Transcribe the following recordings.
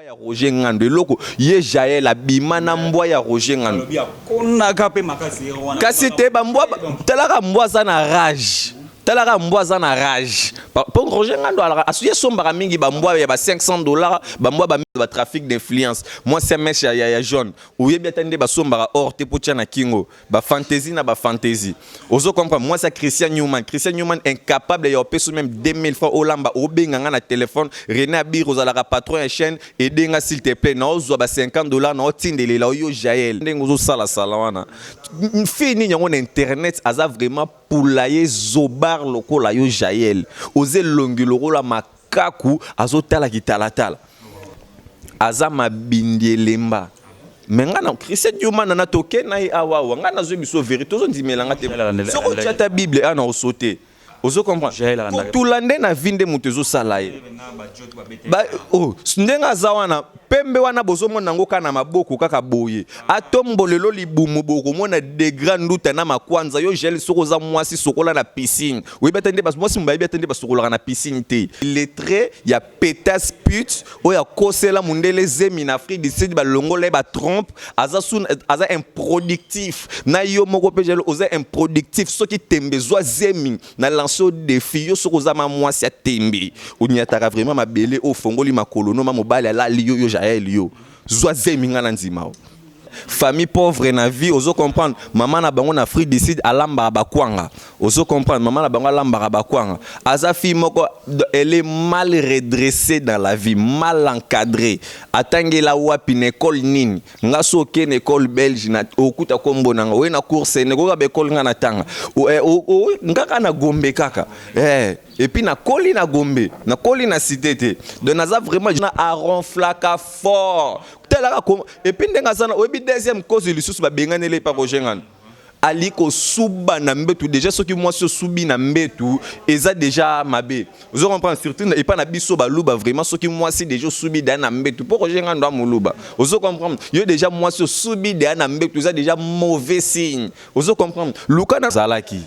ya Roger Ngando loko ye Jaël abima na mbwa ya Roger Ngando kasi te bambwa talaka mbwa za na rage talaka mbwa za na rage pour Roger Ngando alors asuye sombaka mingi bambwa ya ba $500 bambwa ba trafic d'influence moi c'est mèche ya jaune ouye biatande ba sombaka or te pocha na kingo ba fantasy na ba fantasy ozo comprendre moi c'est Christian Newman incapable ya peso même 2000 fois olamba obenga na téléphone René Abir ozalaka patron ya chaîne edenga s'il te plaît na ozo ba $50 na otindelela yo Jaël ndengo zo sala wana fini nyango na internet aza vraiment poulaye zobar lokola yo Jaël oze longi lokola makaku azotala kitalatala aza mabindi lemba menga na Christian Newman na toke na awa nga na zo biso vérité zo ndimelanga te soko chata bible ana osote ozo comprendre tout lande na vinde mutezo salaye ba oh ndenga za wana pembe wana bozo mona ngo kana maboko kaka boye atombolelo libumu boko mona de grand luta na makwanza yo gel soko za mwasi sokola na piscine oui betende bas mwasi mbaye betende bas sokola na piscine te les traits ya pétasse pute o ya kosela mundele zemi na Afrique du Sud ba longola ba trompe aza improductif na yo moko pe gel oza improductif soki tembezo zemi na lanso défi yo soko za mwasi ya tembe unyataka vraiment mabele o fongoli makolo no mobile la liyo yo Jaël yo zoaze minga na nzima famille pauvre na vie ozo comprendre maman na bango na Afrique du Sud alamba bakwanga ozo comprendre maman na bango alamba bakwanga aza fille moko elle est mal redressée dans la vie mal encadrée atangela wapi na école nini nga soke na école belge na okuta kombo nanga we na course ne ko ba école nga na tanga ngaka na gombe kaka et puis na koli na gombe na koli na cité te donc naza vraiment na aron flaka fort et puis ndenga sana obi deuxième cause lisusu ba benganele pa Roger Ngando aliko suba na mbetu déjà ce qui moi se subi na mbetu eza déjà mabe vous comprenez surtout et pas na biso ba luba vraiment ce qui moi si déjà subi na mbetu pour Roger Ngando amuluba vous comprenez yo déjà moi se subi na mbetu eza déjà mauvais signe vous comprenez lukana zalaki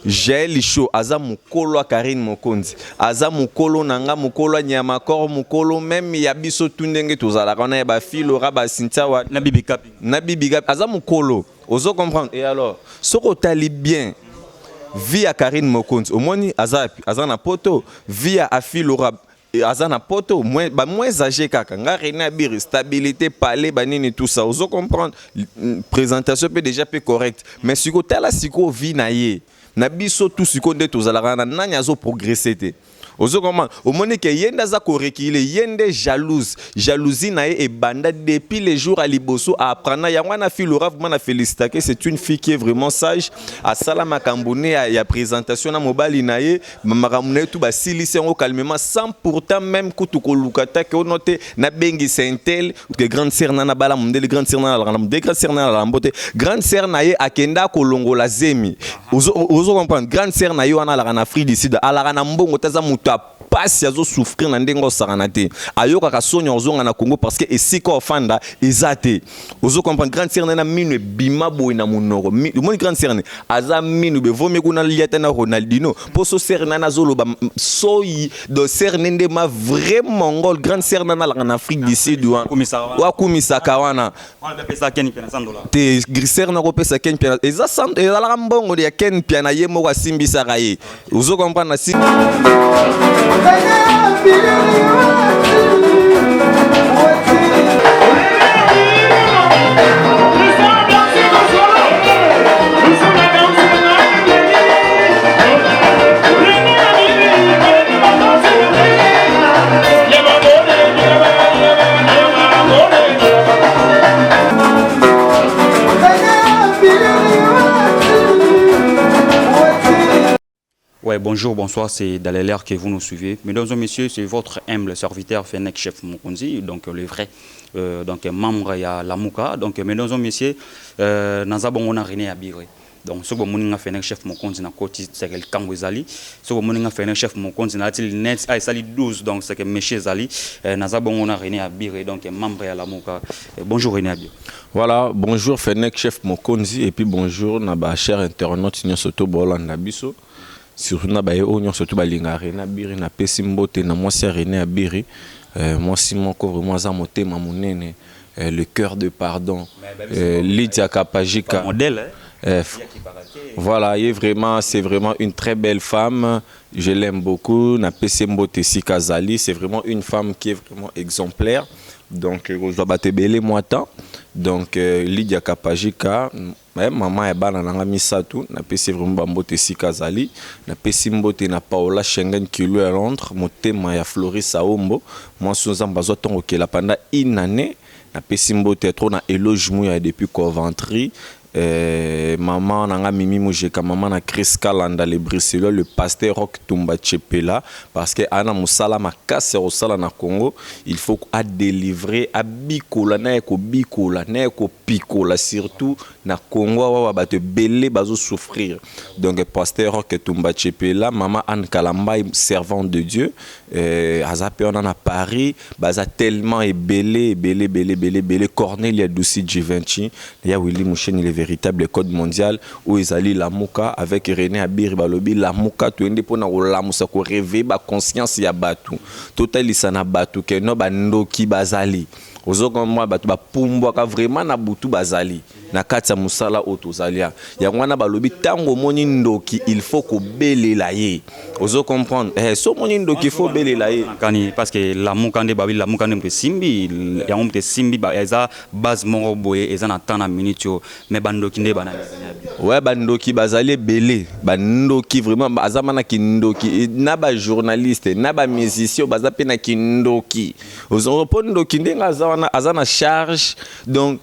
Jaël Show aza mukolo Karine Mokonzi aza mukolo nanga mukolo nyama kor mukolo même ya biso tundenge tozala kana ba filo raba Cynthia wa na bibi kapi aza mukolo ozo comprendre et alors soko tali bien via Karine Mokonzi omoni aza na poto via afilo raba aza na poto moins âgé kaka nga René Abir stabilité parler banini tout ça ozo comprendre présentation peut déjà peu correct mais siko tala siko vi na ye na biso tout ce qu'on dit tous ala na nanya zo progresser te ozo comment au moment que yenda za korekile yende jalousie na e banda depuis les jours à liboso à apprendre ya wana filora vraiment na féliciter que c'est une fille qui est vraiment sage à salama kambone ya présentation na mobile na ye makamune tout ba silise ngo calmement sans pourtant même kutuko lukata que noté na bengi sentel que grande sœur na bala mundele grande sœur na la de grande sœur na la mbote grande sœur na ye akenda kolongola zemi ozo comprendre grande sœur na yo wana la na Afrique du Sud ala na mbongo taza pasi azo souffrir na ndengo saranate ayoka ka sonya ozonga na Congo parce que esika ofanda ezate ozo comprendre grande sœur na minu bima boy na munoko mon grande sœur aza minu be vomi kuna liata na Ronaldinho poso sœur na zolo ba soyi do sœur nende ma vrai mongol grande sœur na en Afrique du Sud wa kumisa kawana on pesa ken pena $100 te grisser na ko pesa ken pena eza sant ezala mbongo ya ken pena yemo kwa simbisa kaye ozo comprendre na si Ouais, bonjour, bonsoir, c'est dans l'air que vous nous suivez. Mesdames et messieurs, c'est votre humble serviteur Fennec Chef Mokonzi, donc le vrai donc membre à la Mouka. Donc mesdames et messieurs, nous avons René Abir. Donc ce que vous avez fait chef Mokonzi na côté c'est le Kangwezali. Ce que vous avez fait chef Mokonzi na til net ay sali 12 donc c'est que monsieur Zali nous avons René Abir donc membre à la Mouka. Bonjour René Abir. Voilà, bonjour Fennec Chef Mokonzi et puis bonjour na ba cher internaute nyo soto bolanda biso. Surtout na baye onyo surtout balinga René Abir na pesi mbote na mwasi René Abir moi si mon corps moi ça monté ma monene le cœur de pardon Lydia Kapajika modèle voilà, c'est vraiment une très belle femme. Je l'aime beaucoup. Napesi Mbote Sikazali, c'est vraiment une femme qui est vraiment exemplaire. Donc, je dois battre belé moi temps. Donc, Lydia Kapajika, maman est bana nanga misatu. Napesi vraiment Mbote Sikazali. Napesi Mbote na Paola Schengen qui lui rentre. Motema ya Floris Saombo. Moi, Suzanne Bazoton okela pendant une année. Napesi Mbote trop na éloge mouya depuis Coventry. Maman nanga Mimi Mujeka, maman na Chris Kalanda le Bruxelles, le pasteur Rock Tumba Chepela, parce que ana musala makase osala na Congo, il faut à délivrer à bikola na ko bikola na ko pikola surtout na Congo wa ba te belé bazo souffrir. Donc pasteur Rock Tumba Chepela, maman Anne Kalamba servant de Dieu, azape on en a Paris, baza tellement belé Cornelia Douci Givenchy, ya Willy Mouchen il est véritable code mondial où ils allaient la mouka avec René Abir Balobi la mouka tu ende pona la musa ko réveiller ba conscience ya batu total isana batu ke no bandoki bazali ozo comme moi batu ba pumbwa ka vraiment na butu bazali na kati musala otozalia ya ngwana balobi tango moni ndoki il faut ko belela ye ozo comprendre so moni ndoki il faut belela ye kani parce que la mukande babi la mukande mpe simbi ya mpe simbi ba eza base moko boye eza na temps na minute mais bandoki nde bana ouais bandoki bazali belé bandoki vraiment azamana kindoki na ba journaliste na ba musicien baza pe na kindoki ozo pon ndoki ndenga azana charge donc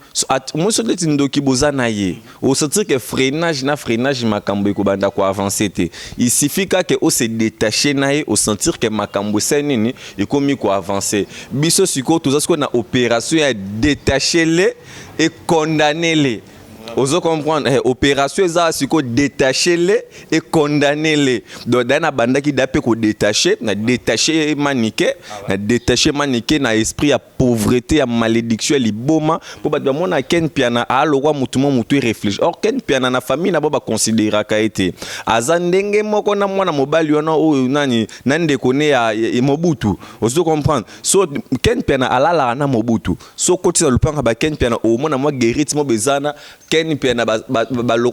moi so de ndoki bozana ye au sentir que freinage makambo ko banda ko avancer te il suffit que o se détacher nae au sentir que makambo senini et komi ko avancer biso siko tout ça ce qu'on a opération à détacher les et condamner les ozo comprendre opération za siko détacher les et condamner les donc dans banda ki dape ko détacher na détacher maniqué na esprit ya pauvreté ya malédiction liboma pour ba mona ken piana alo kwa mutu réfléchir or ken piana na famille na ba considérer ka été azandenge moko na mwana mobali ona o nani nande kone ya Mobutu ozo comprendre so ken piana alala na Mobutu so koti le plan ba ken piana au mona moi guérite mo bezana ken piana ba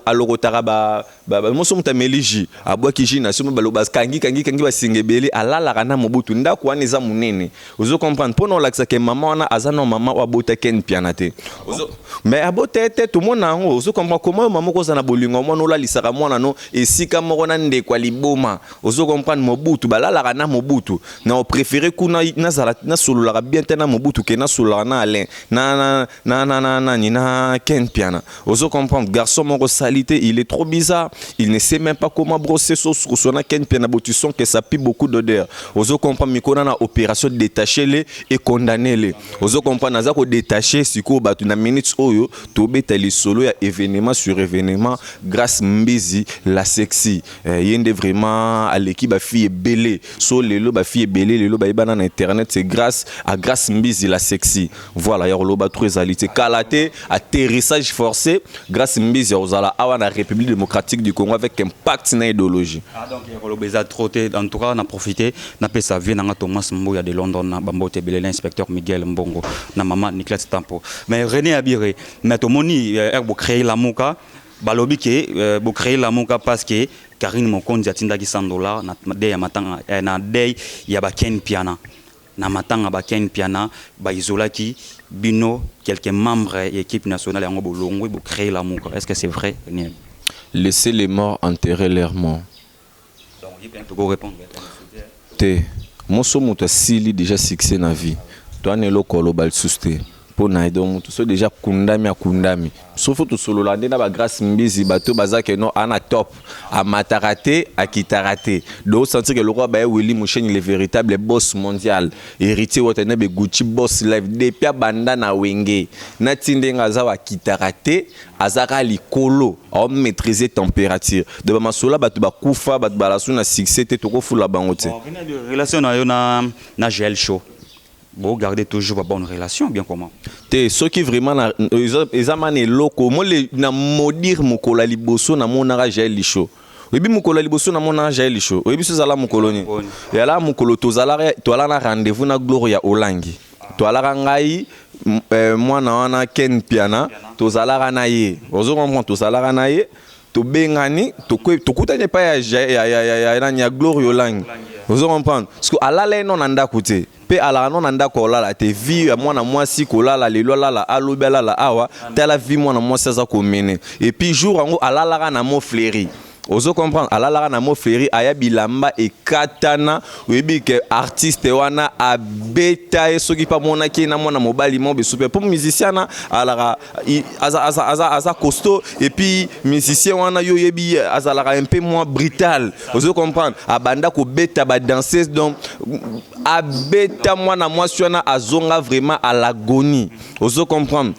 alokotara ba moso mutameliji abwa kiji na somo balo kangi ba singebeli alala na Mobutu ndako wana eza munene ozo comprendre pono laksa ke maman wana azana maman wa bota ken piana te ozo mais abota te tout monde nango ozo comprendre comment maman ko zana bolingo mwana ola lisaka mwana no esika moko na ndeko liboma ozo comprendre Mobutu balala na Mobutu na o préférer kuna na zala na solola bien te na Mobutu ke na solola na Alain na ken piana ozo comprendre garçon mon salité il est trop bizarre il ne sait même pas comment brosser sauce sur na ken piana botu son que ça pue beaucoup d'odeur ozo comprendre mikona na opération détacher les et condamner les ozo comprendre naza ko détacher siko batu na minutes oyo to betali solo ya événement sur événement grâce Mbizi la sexy yende vraiment à l'équipe ba fille belé so lelo ba fille belé lelo ba ibana na internet c'est grâce à grâce Mbizi la sexy voilà ya loba trop alité kalaté atterrissage forcé grâce Mbizi ozala awa na République démocratique du Congo avec impact na idéologie donc ya trotté en tout cas on a profité na pesa vie na Thomas Mboya de London na bambote belé l'inspecteur Miguel Mbongo na maman Nicolas Tampo mais René Abiré mais to moni bo créer la moka balobi ke bo créer la moka parce que Karine Mokonzi atindaki $100 na day ya matanga na day ya ba ken piana na matanga ba ken piana ba izolaki bino quelques membres de l'équipe nationale en bolongo bo créer la moka est-ce que c'est vrai? Laissez les morts enterrer leurs morts. Donc il peut te répondre. Te moso muta sili déjà succès na vie toi ne lo kolo bal suste pour na edo mutu so déjà kundami sauf tout solo la na ba grâce Mbizi bato bazake no ana top a matarate a kitarate do sentir que le roi ba Willy Mouchen il est véritable boss mondial héritier wotene be Gucci boss life depuis banda na wenge na tindenga za wa kitarate azaka likolo a maîtriser température de ba masola bato ba kufa bato ba la suna succès te to ko fula bangote relation na yo na gel show. Bon, gardez toujours une bonne relation, bien comment? Ceux qui vraiment ils amènent loko, moi les na modir mokola liboso na monara gel licho. oyebi mokolo liboso na mona Jaël Show oyebi so zala mokolo ni ya la mokolo tozala toala na rendez-vous na Gloria Olangi toala ngai mwana wana Ken Piana tozala na ye ozo comprendre tozala na ye to bengani to kutanye pa ya Gloria Olangi ozo comprendre parce que alala non nanda kote pe ala non nanda ko lala te vie mwana mwasi ko lala lelo lala alobela la awa tala vie mwana mwasi za ko mene et puis jour ngo alala na mo fléri ozo comprendre alala na mo fléri aya bilamba e katana oyebi ke artiste wana abeta e soki pa mona ki na mwana mobali mo be super pour musicien na alara aza costaud et puis musicien wana yo yebi azalara un peu moins brutal ozo comprendre abanda ko beta ba danseuse donc abeta mwana mwasi wana azonga vraiment à l'agonie ozo comprendre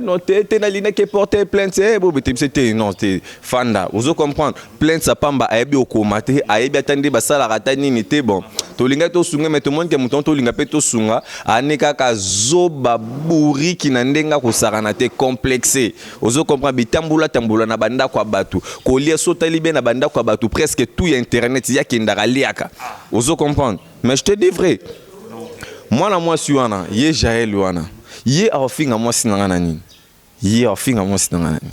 non t'es na ligne qui porter plainte c'était non t'es fanda ozo comprendre plainte ça pamba ayebi okomate ayebi atandi basala ratani nité bon to linga to sunga mais tout le monde que muton to linga pe to sunga aneka ka zoba buri ki na ndenga ko sarana te complexé ozo comprendre bitambula na banda kwa batu ko lia sota libe na banda kwa batu presque tout internet ya kindara liaka ozo comprendre mais je te dis vrai moi suana ye Jaël wana ye afinga mwasi nanga nani ye afinga mwasi nanga nani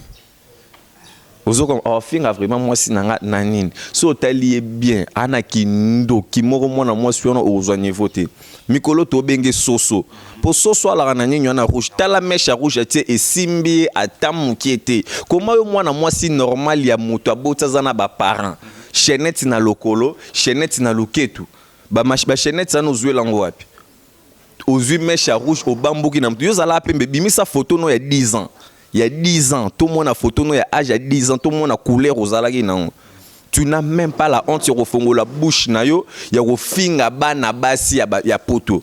ozo comme afinga vraiment mwasi nanga nani so tali bien ana kindo kimoko mwana mwasi wana ozwanye voter mikolo to benge soso po soso ala nani nyona rouge tala mecha rouge tie esimbi atamukiete comment yo mwana mwasi normal ya muto abota zana ba parents chaînette na lokolo chaînette na luketu ba chaînette sana ozwela ngo wapi aux mèches rouge au bambou qui n'a pas eu à la peine bimi sa photo non il y a 10 ans il y a 10 ans tout le monde a photo non il y a âge à 10 ans tout le monde a couleur aux alagi non tu n'as même pas la honte sur fongo la bouche na yo ya au finga bana basi ya poto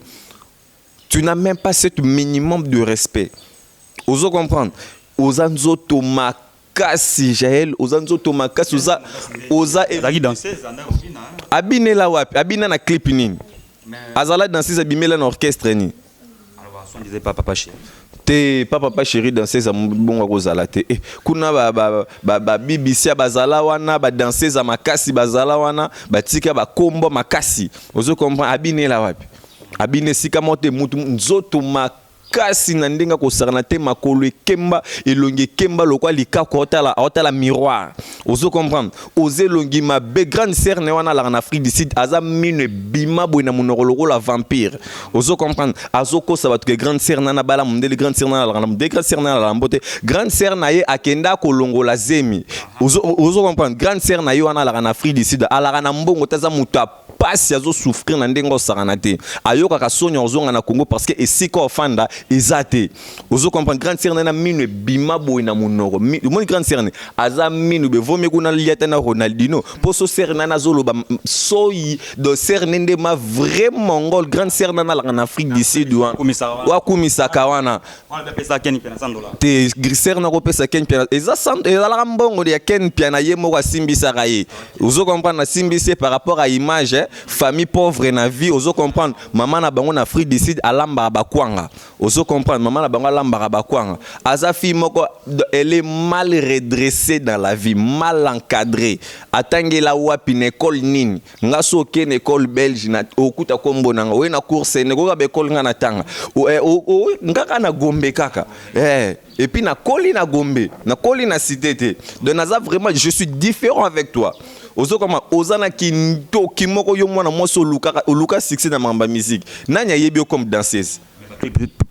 tu n'as même pas ce minimum de respect ozo comprendre aux anzo tomakasi Jaël aux anzo tomakasi oza ezaki danseuse abine la wapi abina na clip nini azala danseuse abimela na orchestre ni alors on disait pas papa chéri te papa chéri danseuse bonga kozala te kuna ba BBC bazala wana ba danseuse makasi bazala wana batika ba kombo makasi ozo comprendre abine la wapi abine sika mote mutu nzoto makasi na ndenga kosarana te makolo ekemba elongi kemba lokwa likako otala miroir ozo comprendre oze longi ma be grande sœur ne wana la en Afrique du Sud aza mine bima boina monoro la vampire ozo comprendre azoko ça va que grande sœur nana bala mondele grande sœur nana la de grande sœur nana la mbote grande sœur na ye akenda kolongo la zemi ozo comprendre grande sœur na yo wana la en Afrique du Sud ala na mbongo taza muta pasi azo souffrir na ndengo sarana te ayoka ka sonya ozonga na Congo parce que esika ofanda ezate ozo comprendre grande sœur nana mine bima boina monoro mon grande sœur aza mine be vomi kuna liata na Ronaldinho poso sœur nana zolo ba soyi do sœur nende ma vrai mongol grande sœur nana la en Afrique du Sud wa kumisaka wana on appelle ça Ken Piana $100 te sœur na ko pesa Ken Piana ezala mbongo ya Ken Piana yemo kwa simbisa kaye ozo comprendre na simbisa par rapport à image famille pauvre na vie ozo comprendre maman na bango na Afrique du Sud alamba bakwanga ozo comprendre maman na bango alamba bakwanga aza fille moko elle est mal redressée dans la vie mal encadrée atangela wapi na école nini ngaso ke na école belge na okuta kombo nanga we na course ne ko ba école nga na tanga ngaka na gombe kaka et puis na koli na gombe na koli na cité te donc naza vraiment je suis différent avec toi ozo kama ozana kinto kimoko yo mwana moso luka succès na mamba musique nanya yebi comme danseuse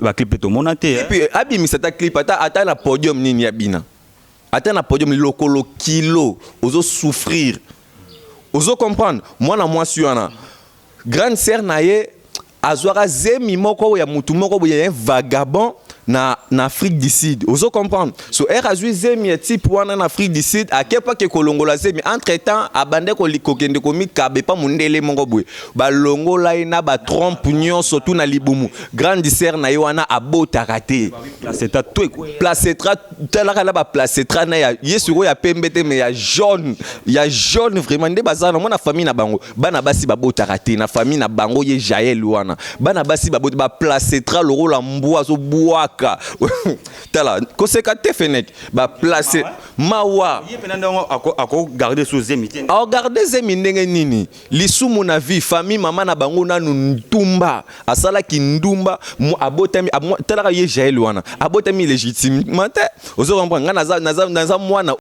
ba clip to monate et puis abimisa ta clip ata na podium nini ya bina ata na podium lokolo kilo ozo souffrir ozo comprendre mwana mwasi wana grande sœur na ye azwaka zemi moko ya mutu moko ya vagabond na Afrique du Sud ozo comprendre so azwi zemi type wana na Afrique du Sud akepa ke kolongola zemi entre temps abande ko likokende komi kabe pa mundele mongo boy ba longola ina ba trompe nyon surtout na libumu grande sœur na wana abota raté placeta tout placeta tala kala ba placeta na ya yesuro ya pembete mais ya jaune vraiment nde bazana mona famille na bango bana basi babota raté na famille na bango ye Jaël wana bana basi babota ba placeta loro la mbwa zo bois paka tala koseka te fenek ba placer mawa ako garder sous zemite a garder zemi ndenge nini lisumu na vie famille mama na bango na ndumba asala ki ndumba abotami tala ye Jaël wana abotami légitimement ozo comprendre nga naza mwana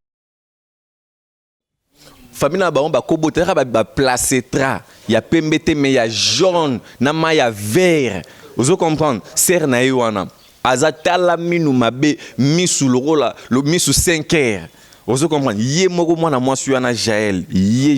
famille na bango ba kobotera ba placer tra ya pembe te mais ya jaune na ma ya vert ozo comprendre ser na wana azatala minu mabe misu lokola lo misu 5 heures ozo comprendre ye moko mwana mwasi wana Jaël ye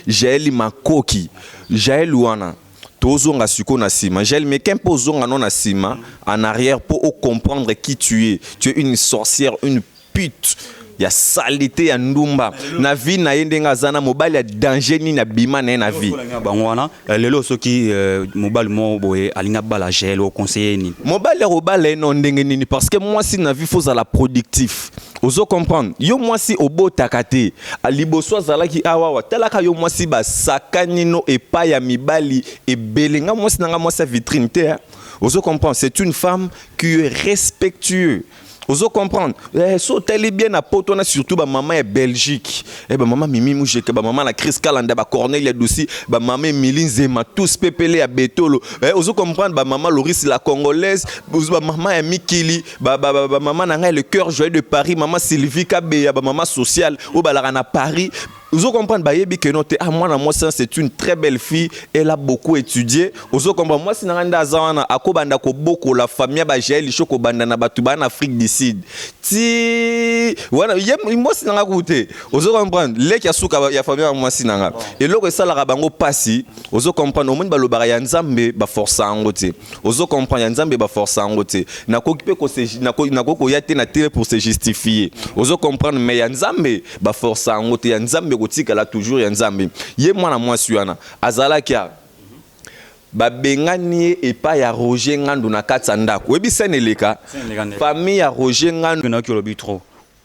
Jaël makoki Jaël wana tozonga siko na sima Jaël mais qu'un peu zonga non na sima en arrière pour comprendre qui tu es une sorcière une pute ya salité ya ndumba na vie na yendenga zana mobali ya danger ni na bima na vie bangwana lelo soki mobali mo boye alinga bala Jaël au conseiller ni mobali ya robala no ndenge nini parce que moi si na vie faut la productif ozo comprendre yo moi si obotaka te aliboso azalaki awawa talaka yo moi si ba sakani no epa ya mibali ebelenga moi si nanga moi sa vitrine te ozo comprendre c'est une femme qui est respectueuse. Ozo comprendre so teli bien na poto na surtout ba maman est Belgique ba maman Mimi Moujeke ba maman la Chris Kalanda ba Cornelia Doussi ba maman Miline Zema tous pepele ya Betolo ozo comprendre ba maman Loris la congolaise ba maman ya Mikili ba maman na le cœur joyeux de Paris maman Sylvie Kabeya ba maman sociale au balara na Paris. Ozo comprendre ba yebi que note moi ça c'est une très belle fille elle a beaucoup étudié ozo comprendre moi si nanga zawana akobanda ko boko la famille ba Jaël choko banda na batu ba na Afrique du Sud ti wana moi si nanga koute ozo comprendre lek ya suka ya famille moi si nanga et loko ça la bango pasi ozo comprendre au monde ba lobara ya nzambe ba force ango te ozo comprendre ya nzambe ba force ango te na ko kipe ko se na ko ya te na télé pour se justifier ozo comprendre mais ya nzambe ba force ango te ya nzambe kotikala toujours ya nzambe ye mwana mwasi wana azalaki babengani epa ya Roger Ngandu na katsa ndako webi seneleka famille ya Roger Ngandu na kilo bitro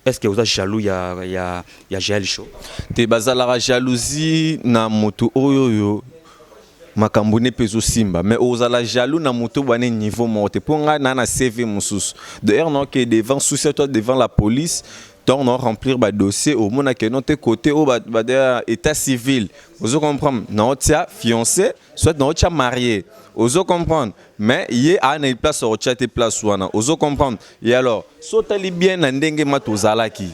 est-ce que vous êtes jaloux ya Jaël show te bazala jalousie na moto oyoyo makambo ne pezo simba mais ozala jaloux na moto bane niveau monte ponga na CV mususu d'ailleurs non que devant souci toi devant la police donc non remplir ba dossier au monde que non te côté au état civil vous comprendre non tia fiancé soit non tia marié vous comprendre mais yé a na place au chat place wana vous comprendre et alors sotali bien na ndenge matozalaki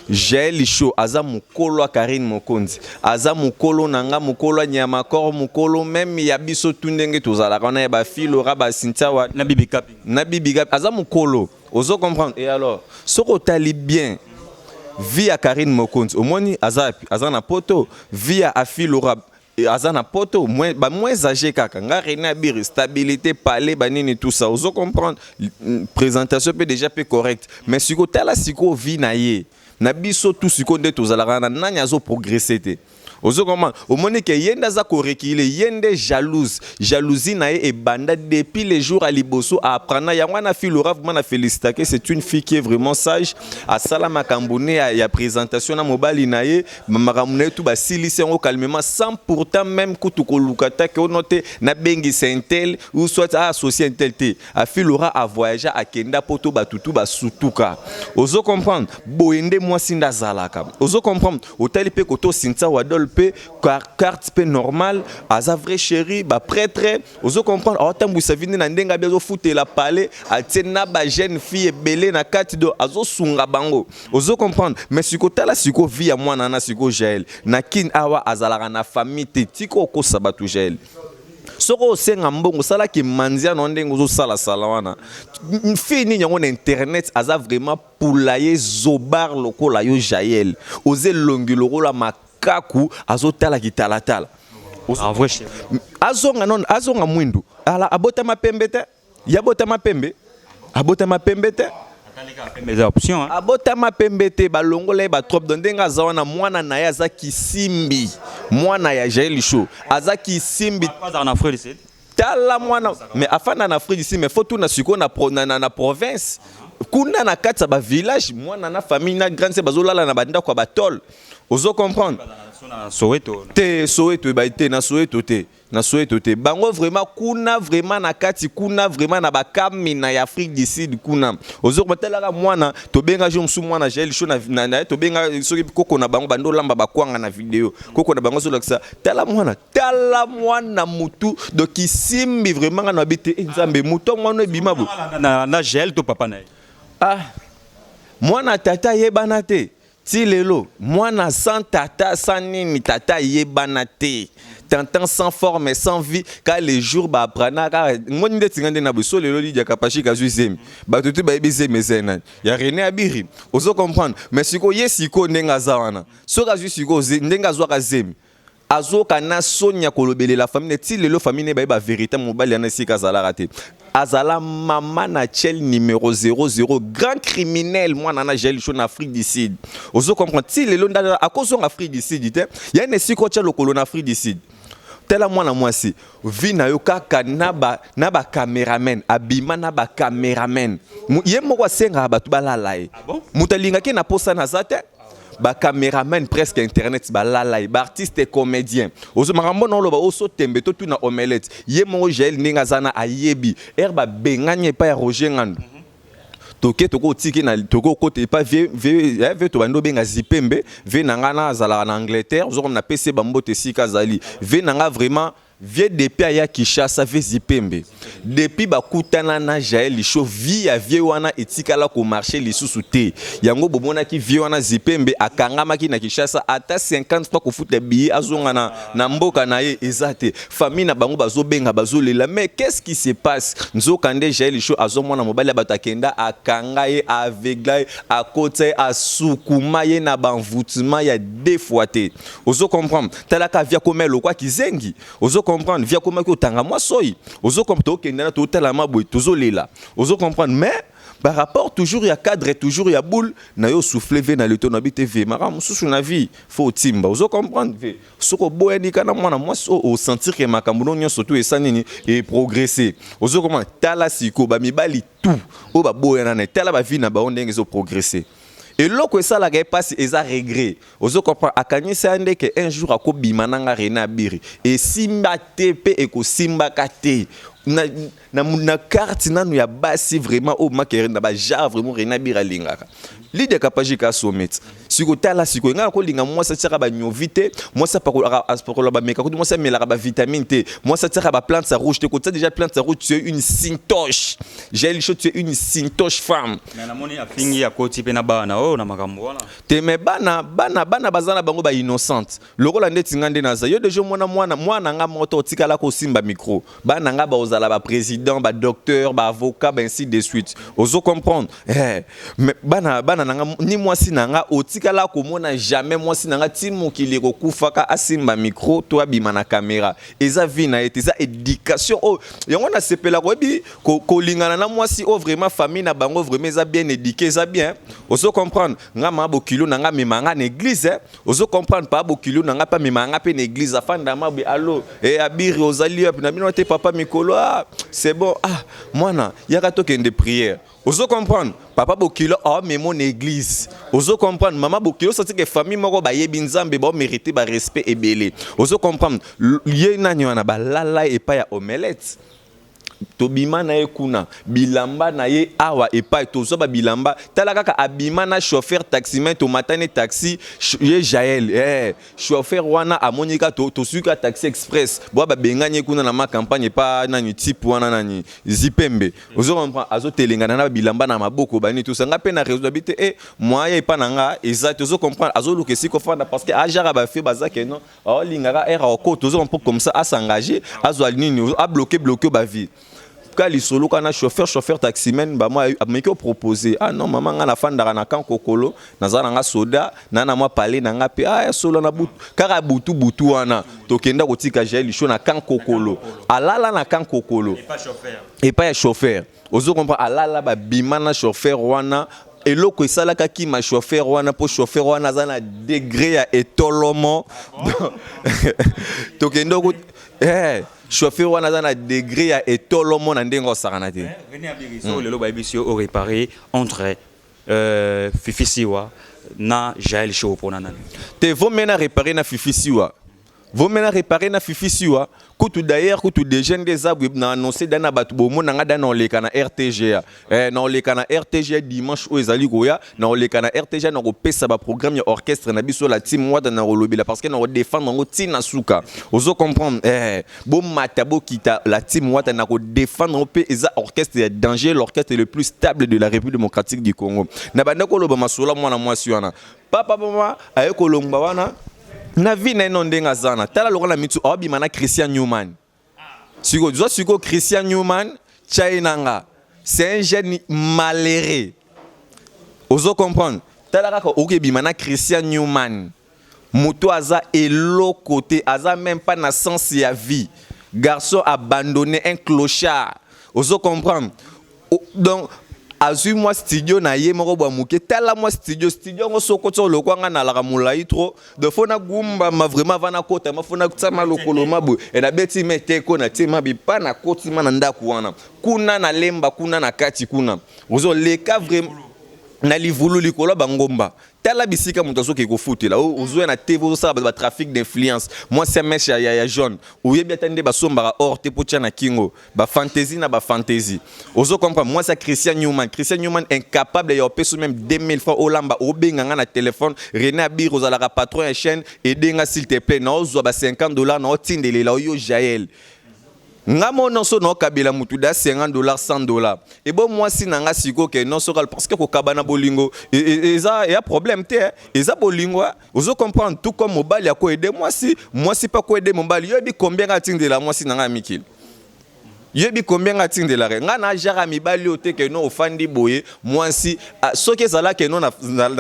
Jaël show aza mukolo Karine Mokonzi aza mukolo nanga mukolo nyama kor mukolo même ya biso tundenge tozala kana ba filo raba Cynthia wa na bibi kapi aza mukolo ozo comprendre et alors soko tali bien via Karine Mokonzi omoni aza na poto via afilo raba aza na poto moins âgé kaka nga rena bir stabilité parler banini tout ça ozo comprendre présentation peut déjà peu correct mais siko tala siko vi na ye na biso tout siko nde tozalaka na nani azo progresser te ozo comment au moment que yenda za ko reculer yende jalousie na e banda depuis les jours à liboso à apprendre ya wana filora vraiment na féliciter que c'est une fille qui est vraiment sage à salama kambone ya présentation na mobali na ye makamune tout ba silisi ngo calmement sans pourtant même kutu ko lukata que noté na bengi sentel ou soit associé intelté a filora a voyager à kenda poto ba tutu ba sutuka ozo comprendre boende moi sinda zalaka ozo comprendre hôtel pe koto Cynthia Wadol pe carte pe normal aza vrai chéri ba prêtre ozo comprendre autant ça vient na ndenga bezo fouter la palais atena ba jeune fille belé na kati do azo sunga bango ozo comprendre mais siko tala siko vie ya mwana na siko Jaël na kin awa azalaka na famille te tiko ko sabatu Jaël soko senga mbongo sala ki manzia no ndengo zo sala wana fini nyango na internet aza vraiment poulailler zobar lokola yo Jaël oze longi lokola makaku azotala kitalatala azonga mwindu ala abota mapembe te yabota mapembe abota mapembe te mes options abota mapembe te balongola ba trop dondenga zawana mwana na ya za kisimbi mwana ya Jaël show aza kisimbi na Afrique tala mwana mais afana na Afrique ici mais faut tout na siko na province kuna na kati ba village mwana na famille na grande se bazolala na banda kwa batol ozo comprendre Soweto te Soweto ba te na Soweto te na Soweto te bango vraiment kuna vraiment na kati kuna vraiment na bakami na Afrique du Sud kuna ozo kotelaka mwana to benga jo msu mwana Jael Show na to benga soki koko na bango bando lamba bakwanga na video koko na bango so lakisa tala mwana mutu donc isimbi vraiment na bité nzambe muto mwana bima bo na Jael to papa na mwana tata yebana te ti lelo mwana sans tata sans nini tata yebana te tentant sans forme sans vie car les jours ba prana car ngoni ndeti ngande na boso lelo li diaka pashi ka zemi ba tutu ba ebise mezena ya René Abiri ozo comprendre mais siko yesiko ndenga zawana so ka siko ndenga zwa ka zemi azoka na sonya kolobele la famille ti lelo famille ba ba vérité mobali na sika zala raté azala mama na Chel numéro 00 grand criminel moi na Jael Show en Afrique du Sud ozo comprendre ti lelo ndala akozo en Afrique du Sud te ya ne siko cha lokolo na Afrique du Sud tela mwana mwasi vi na yo kaka na ba cameraman abima na ba cameraman ye moko asenga batu balala ye mutalinga ke na posa na zate ba cameraman presque internet ba lala ba artiste et comédien ozo makambo na loba oso tembe to tuna omelette ye moko Jael ninga zana ayebi ba benganye pa ya Roger Ngandu toke toko tiki na toko côté pas vie to bando benga zipembe ve nanga na zala na Angleterre ozo na PC bambote sika zali ve nanga vraiment vie depuis aya Kishasa ve zipembe depuis bakutana na Jael Show vie wana etikala ko marché lisusu te yango bomona ki vie wana zipembe akangama ki na Kishasa ata 50 fois ko futa billet azonga na mboka na ye ezate famille na bango bazobenga bazolela mais qu'est-ce qui se passe nzokande Jael Show azomona mobali batakenda akanga ye avegla akote asukuma ye na banvoutement ya deux fois te ozo comprendre talaka via komelo kwa kizengi ozo comprendre via comment que tanga moi soy ozo comprendre que na total ma boy tozo lela ozo comprendre mais par rapport toujours il y a cadre toujours il y a boule na yo souffler ve na le ton habité ve mara mususu na vie faut timba ozo comprendre ve soko boyani kana mwana moi au sentir que makambo no surtout et sanini et progresser ozo comprendre tala siko ba mibali tout o ba boyana na tala ba vie na ba ondenge zo progresser. Et loko ça la passe eza regret ozo comprendre akanisa ande que un jour akobima nanga René Abiri et simba tepe e ko simba kate na carte nanu ya basi vraiment au makere na ba ja vraiment René Abiri lingaka l'idée capable ka sommet siko tala siko nga ko linga moi ça tira ba nyovite moi ça pas ko ba meka ko moi ça melaka ba vitamine T moi ça tira ba plante sa rouge te ko ça déjà plante sa rouge tu es une sintoche Jael Show tu es une sintoche femme mais na moni afingi ya koti pe na bana o na makambo wana te me bana bazana bango ba innocente lokola ndeti ngande na za yo déjà mwana nga moto tikala ko simba micro bana nga ba ozala ba président ba docteur ba avocat ba ainsi de suite ozo comprendre mais bana nanga ni mwasi nanga otikala ko mona jamais mwasi nanga timo kili ko kufaka asimba micro to abima na caméra eza vina et eza éducation oh yango na sepela ko bi ko lingana na mwasi oh vraiment famille na bango vraiment eza bien éduqué eza bien ozo comprendre nga mabo kilo nanga mimanga na église ozo comprendre pas bo kilo nanga pa mimanga pe na église afanda mabe allo Abiri ozali up na bino te papa mikolo c'est bon mwana yaka tokende prière ozo comprendre papa bokilo mais mon église ozo comprendre maman bokilo ça c'est que famille moko ba yebi nzambe ba mériter ba respect ebele ozo comprendre ye nani wana ba lala et pas ya omelette tobima na ye kuna bilamba na ye awa epai tozo ba bilamba tala kaka abima na chauffeur taximan to matane taxi ye Jael chauffeur wana amonika to suka taxi express bo ba benganye kuna na ma campagne pa nani type wana nani zipembe ozo comprendre azo telengana na bilamba na maboko bani tout ça nga pe na responsabilité moi ye pa nanga exact ozo comprendre azo luke siko fanda parce que ajara ba fait bazake non o lingara era ko tozo un peu comme ça à s'engager azo alinini a bloquer ba vie kali solo kana chauffeur taximan ba moi ameki proposer non maman nga na fandaka na kan kokolo nazana nga soda nana moi parler na nga pe solo na butu kaka butu wana tokenda kotika Jael Show na kan kokolo alala na kan kokolo et pas chauffeur ozo comprendre alala ba bima na chauffeur wana eloko esalaka ki ma chauffeur wana po chauffeur wana zana degré ya etolomo tokenda ko chauffeur wana zana degré ya etolomo na ndengo sakana te René Abiri so lelo ba ebisio au réparer entre Fifi Siwa na Jaël Show pour nana. Te vont maintenant réparer na Fifi Siwa. Vous maintenant réparer na Fifi Siwa. Kutu d'ailleurs kutu des jeunes des abweb na annoncé dans batu bomo na ngada na oleka na RTGA. Na oleka na RTGA dimanche o ezali goya na oleka na RTGA na kopesa ba programme ya orchestre na biso la team wada na rolobela parce que na défendre ngo tina suka. Ozo comprendre bo matabo kita la team wada na ko défendre pe eza orchestre ya danger l'orchestre le plus stable de la République démocratique du Congo. Na banda ko loba masola mwana mwasi wana. Papa mama ayeko longba wana na vie na ndenga zana tala lokala mitu obima na Christian Newman siko Christian Newman chainanga c'est un jeune malheureux ozo comprendre tala kaka okebima na Christian Newman moto aza elo côté aza même pas na sens ya vie garçon abandonné un clochard ozo comprendre donc azui moi studio na ye moko bwa muke tala moi studio ngo sokotso lokwanga na la mulai trop de fona gumba ma vraiment vana kota ma fona tsama lokolo mabu e na beti meteko na tima bi pa na koti mana ndaku wana kuna na lemba kuna na kati kuna ozo leka vraiment na livulu likolo bangomba tala bisika muto soki ko futela ozo na TV ozo sala ba trafic d'influence moi c'est mèche ya jaune oyebi atende ba somba or te pocha na kingo ba fantasy na ba fantasy ozo comprendre moi c'est Christian Newman incapable ya peso même 2000 fois olamba obenga na téléphone René Abir ozala patron ya chaîne edenga s'il te plaît na ozo ba $50 na otindelela yo Jaël ngamo non so no kabela mutu da $50 $100 et bon moi si nanga siko ke non so parce que ko kabana bolingo et ça y a problème te et ça bolingo ozo comprendre tout comme mobile ya ko aider moi si pas ko aider mobile yo bi combien ating de la moi si nanga mikil yo bi combien ating de la nga na jara mibali ote ke no ofandi boye moi si so ke zala ke no na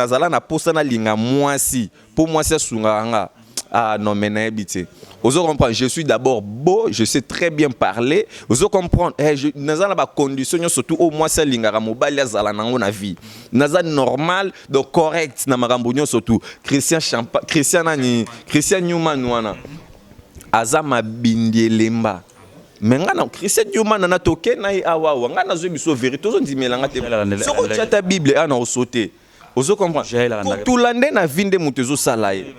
zala na posa na linga moi si pour moi c'est sunga nga non mais na habité. Vous comprenez, je suis d'abord beau, je sais très bien parler. Vous comprenez, nous avons des conditions surtout au moins c'est lingara mobile ya zala nango na vie. Nous avons normal donc correct na marambonyo surtout. Christian Newman wana. Azama bindielemba. Mais ngana Christian Newman na toke na awa nga na zo biso vérité zo ndimelanga te. Soko tata Bible ana osote. Ozo comprendre pour tout l'année na vinde mutezo salaye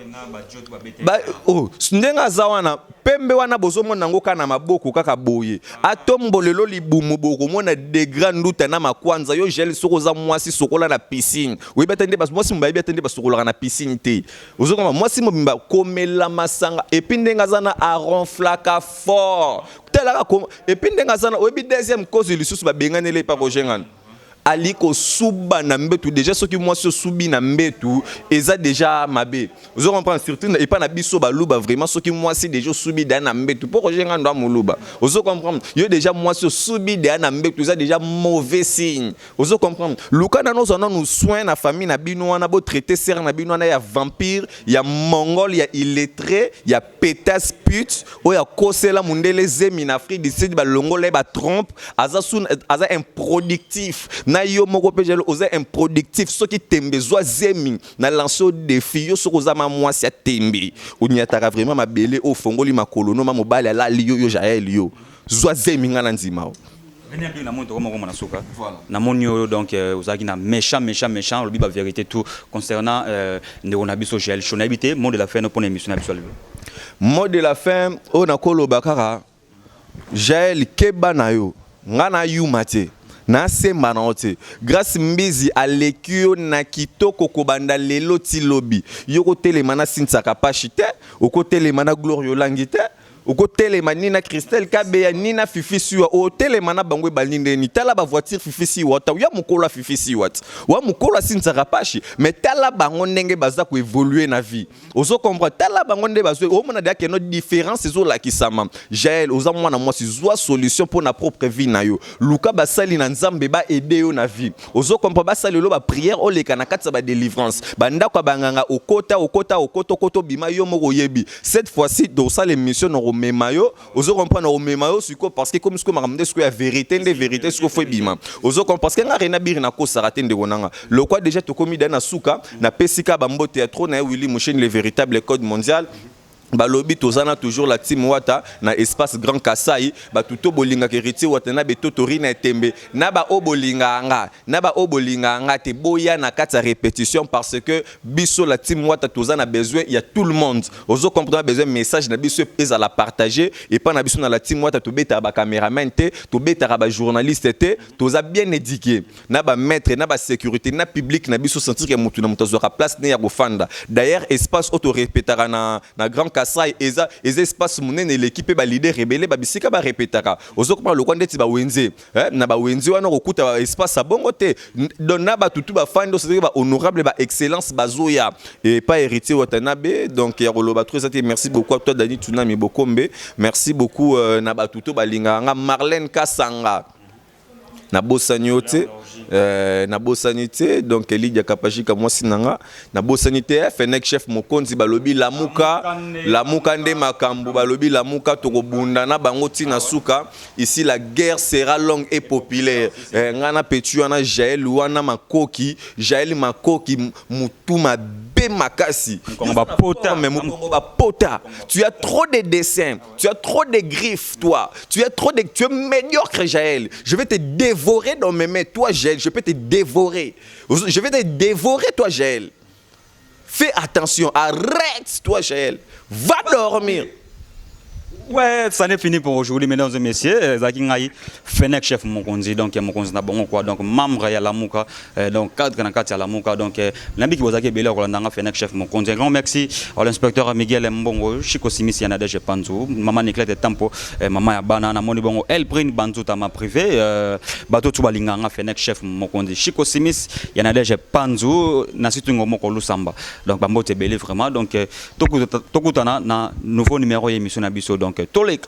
ba ndenga zawana pembe wana bozo mona ngo kana maboko kaka boye atombolelo libumu boko mona de grand luta na makwanza yo gel soko za mwasi sokola na piscine oui betende bas mwasi mbaye betende basokola na piscine te ozo comprendre mwasi mobimba komela masanga et puis ndenga zana a ronflaka fort telaka et puis ndenga zana obi deuxième cause lisusu ba benganele pa kojengana aliko suba na mbetu déjà ce qui moi se subi na mbetu eza déjà mabe vous comprenez surtout et pas na biso baluba vraiment ce qui moi c'est déjà subi na mbetu pour jenga ndo muluba vous comprenez yo déjà moi se subi na mbetu eza déjà mauvais signe vous comprenez luka na nous on nous soin na famille na bino wana bo traiter ser na bino na ya vampire ya mongol ya illettré ya pétasse pute o ya kosela mundele zemi na Afrique du Sud ba longole ba trompe aza improductif na yo moko pejelo oza improductif so ki tembe zo zemi na lancer au défi yo so koza ma mwasi ya tembe unyataka vraiment mabele o fongoli makolo no ma mobile ala liyo yo Jaël yo zo zemi ngana nzima o na monto comme on a soka na monio donc ozaki na méchant le biba vérité tout concernant Neonabiso Jaël Shonabité mot de la fin pour émission absolue mot de la fin on a kolo bakara Jaël kebana yo ngana yumate na semba na ote grâce mbizi alekio na kitoko kobanda lelo ti lobi yoko telemana sinsaka pachite oko telemana glorio langite oko telema nina Christelle Kabeya nina Fifi Siwa o telema na bangwe balinde ni tala ba voiture Fifi Siwa ta ya mukola Fifi Siwa wa mukola sinsaka pachi mais tala bango ndenge baza ko évoluer na vie ozo comprendre tala bango ndenge bazo o mona dia que notre différence ezo la kisama Jaël oza mwana moi si zoa solution pour na propre vie na yo luka basali na nzambe ba aider yo na vie ozo comprendre basali lo ba prière o leka na katsa ba délivrance banda kwa banganga okota bima yo moko yebi cette fois-ci dans ça l'émission memayo ozo comprendre o memayo siko parce que comme ce que makamde ce que la vérité des vérités ce que faut bima ozo comprendre parce que nga rena bir na ko sarate ndeko nanga le quoi déjà to komi dana suka na pesika bambo théâtre na Willy Mouchen le véritable code mondial balobi tozana toujours la team Wata na espace Grand Kasai ba tuto bolinga ke riti Wata na betotori na tembe na ba obolinga nga te boya na kati ya répétition parce que biso la team Wata tozana besoin il y a tout le monde ozo comprendre besoin message na biso pesa la partager et pas na biso na la team Wata to beta ba cameraman te to beta ba journaliste te toza bien éduqué na ba maître na ba sécurité na public na biso sentir que mutu na mutazo ka place ne ya bofanda d'ailleurs espace auto répétera na Grand Kasai eza espace munene l'équipe ba leader rebelle ba bisika ba répétaka ozokoma lokwa ndeti ba wenze na ba wenze wana kokuta espace a bongo te donna ba tutu ba fando c'est ba honorable ba excellence bazoya et pas héritier Watanabe donc ya roloba très merci beaucoup à toi Dani Tsunami Bokombe merci beaucoup na ba tutu ba linga Marlène Kasanga na bosanyote na bosanité donc Lydia Kapashika moi sinanga na bosanité Fennec chef mokonzi balobi lamuka nde makambo balobi lamuka tokobunda na bango tina suka ici la guerre sera longue et populaire ngana petu wana Jaël wana makoki Jaël makoki mutuma makasi mais pota tu as trop de dessins tu as trop de griffes toi tu es médiocre Jaël je vais te dévorer dans mes mains toi Jaël je peux te dévorer je vais te dévorer toi Jaël fais attention arrête toi Jaël va dormir. Ouais, ça n'est fini pour aujourd'hui, mesdames et messieurs. Zakingaï, Fennec chef Mokonzi, donc Mokonzi na bongo quoi, donc membre ya la Mouka, donc cadre na kati ya la Mouka, donc l'ambi qui vous a gébélé au Rwanda, Fennec chef Mokonzi. Grand merci à l'inspecteur Miguel Mbongo, Chico Simis Yanade je Panzou, maman Nicolette Tempo, maman ya Banana Moni Bongo, elle prenne Banzou tama privé, bateau tout balinganga Fennec chef Mokonzi, Chico Simis Yanade je Panzou, nasitungo moko Lusamba. Donc bambo te belé vraiment, donc tokutana na nouveau numéro émission na biso donc tous les